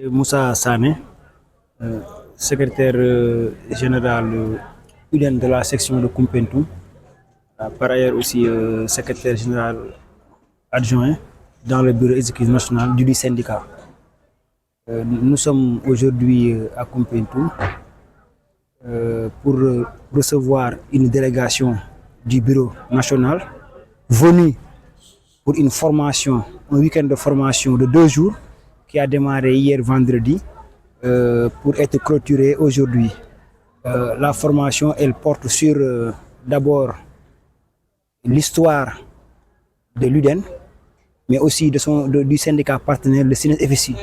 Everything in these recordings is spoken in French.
Moussa Sané, secrétaire général UDEN de la section de Koumpentoum, par ailleurs aussi secrétaire général adjoint dans le bureau exécutif national du syndicat. Nous sommes aujourd'hui à Koumpentoum pour recevoir une délégation du bureau national venue pour une formation, un week-end de formation de 2 jours qui a démarré hier vendredi pour être clôturé aujourd'hui. La formation, elle porte sur d'abord l'histoire de l'UDEN, mais aussi du syndicat partenaire, le SNES-FSI.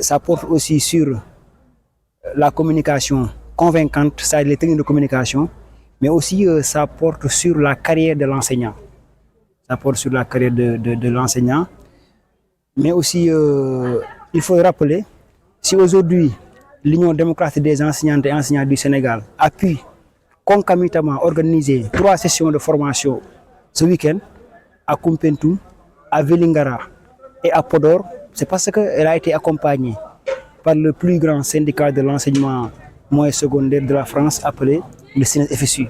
Ça porte aussi sur la communication convaincante, c'est-à-dire les techniques de communication, mais aussi ça porte sur la carrière de l'enseignant. Ça porte sur la carrière de l'enseignant. Mais aussi, il faut rappeler, si aujourd'hui l'Union démocratique des enseignantes et enseignants du Sénégal a pu concomitamment organiser 3 sessions de formation ce week-end à Koumpentoum, à Vélingara et à Podor, c'est parce qu'elle a été accompagnée par le plus grand syndicat de l'enseignement moyen secondaire de la France appelé le SNES-FSU,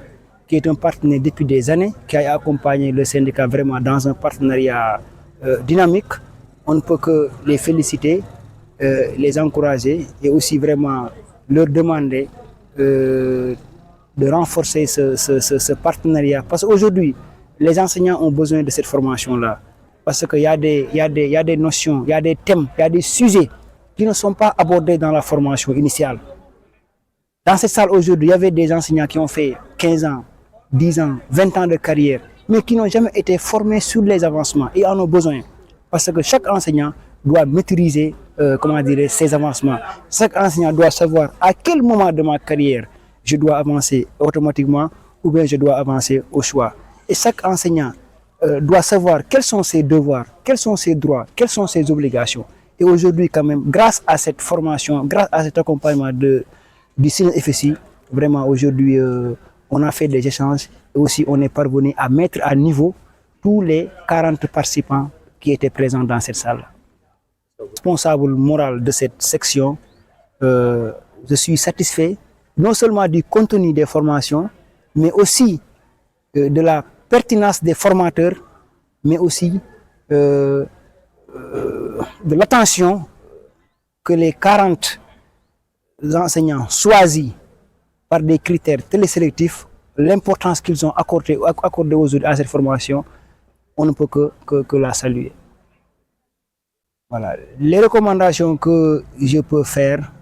qui est un partenaire depuis des années, qui a accompagné le syndicat vraiment dans un partenariat dynamique. On ne peut que les féliciter, les encourager et aussi vraiment leur demander de renforcer ce partenariat. Parce qu'aujourd'hui, les enseignants ont besoin de cette formation-là. Parce qu'il y a des notions, il y a des thèmes, il y a des sujets qui ne sont pas abordés dans la formation initiale. Dans cette salle aujourd'hui, il y avait des enseignants qui ont fait 15 ans, 10 ans, 20 ans de carrière, mais qui n'ont jamais été formés sur les avancements et en ont besoin. Parce que chaque enseignant doit maîtriser ses avancements. Chaque enseignant doit savoir à quel moment de ma carrière je dois avancer automatiquement ou bien je dois avancer au choix. Et chaque enseignant doit savoir quels sont ses devoirs, quels sont ses droits, quelles sont ses obligations. Et aujourd'hui, quand même, grâce à cette formation, grâce à cet accompagnement du SNES-FSI, vraiment aujourd'hui, on a fait des échanges et aussi on est parvenu à mettre à niveau tous les 40 participants qui étaient présents dans cette salle. Responsable moral de cette section, je suis satisfait non seulement du contenu des formations, mais aussi de la pertinence des formateurs, mais aussi de l'attention que les 40 enseignants choisis par des critères télésélectifs, l'importance qu'ils ont accordée aujourd'hui à cette formation, on ne peut que la saluer. Voilà. Les recommandations que je peux faire,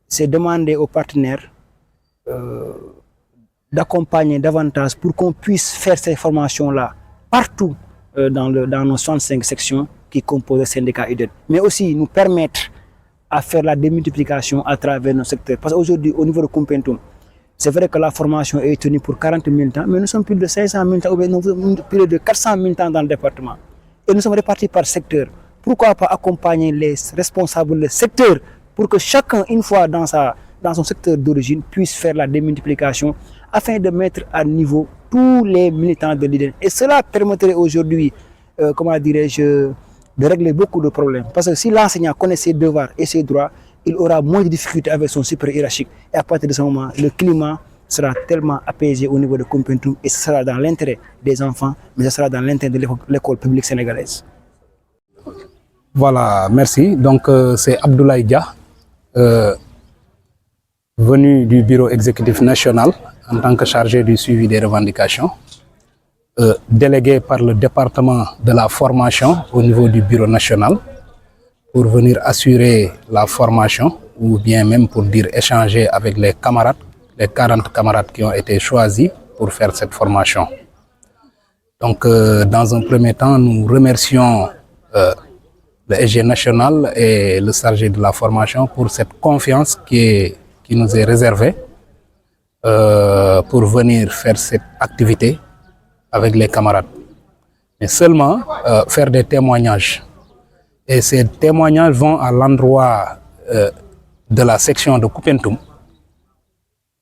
c'est demander aux partenaires d'accompagner davantage pour qu'on puisse faire ces formations-là partout dans nos 65 sections qui composent le syndicat UDEN. Mais aussi nous permettre à faire la démultiplication à travers nos secteurs. Parce qu'aujourd'hui, au niveau de Koumpentoum, c'est vrai que la formation est tenue pour 40 militants, mais nous sommes plus de 500 militants ou bien nous sommes plus de 400 militants dans le département. Et nous sommes répartis par secteur. Pourquoi pas accompagner les responsables des secteurs pour que chacun, une fois dans son secteur d'origine, puisse faire la démultiplication afin de mettre à niveau tous les militants de l'UDEN. Et cela permettrait aujourd'hui, de régler beaucoup de problèmes. Parce que si l'enseignant connaît ses devoirs et ses droits, il aura moins de difficultés avec son supérieur hiérarchique. Et à partir de ce moment, le climat sera tellement apaisé au niveau de Koumpentoum et ce sera dans l'intérêt des enfants, mais ce sera dans l'intérêt de l'école publique sénégalaise. Voilà, merci. Donc c'est Abdoulaye Dia, venu du bureau exécutif national en tant que chargé du suivi des revendications, délégué par le département de la formation au niveau du bureau national pour venir assurer la formation ou bien même pour dire échanger avec les camarades, les 40 camarades qui ont été choisis pour faire cette formation. Donc dans un premier temps, nous remercions le SG national et le chargé de la formation pour cette confiance qui nous est réservée pour venir faire cette activité avec les camarades. Mais seulement faire des témoignages. Et ces témoignages vont à l'endroit de la section de Koumpentoum,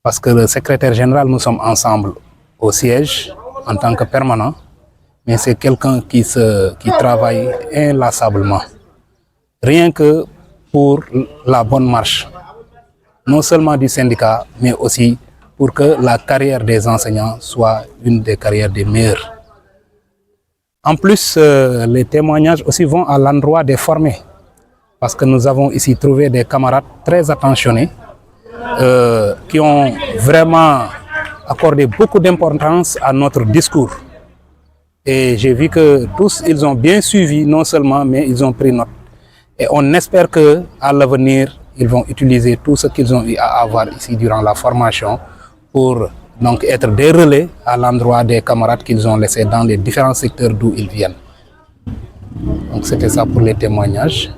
parce que le secrétaire général, nous sommes ensemble au siège en tant que permanent, mais c'est quelqu'un qui travaille inlassablement. Rien que pour la bonne marche, non seulement du syndicat, mais aussi pour que la carrière des enseignants soit une des carrières des meilleures. En plus, les témoignages aussi vont à l'endroit des formés, parce que nous avons ici trouvé des camarades très attentionnés, qui ont vraiment accordé beaucoup d'importance à notre discours. Et j'ai vu que tous, ils ont bien suivi, non seulement, mais ils ont pris note. Et on espère qu'à l'avenir, ils vont utiliser tout ce qu'ils ont eu à avoir ici durant la formation pour donc être des relais à l'endroit des camarades qu'ils ont laissés dans les différents secteurs d'où ils viennent. Donc c'était ça pour les témoignages.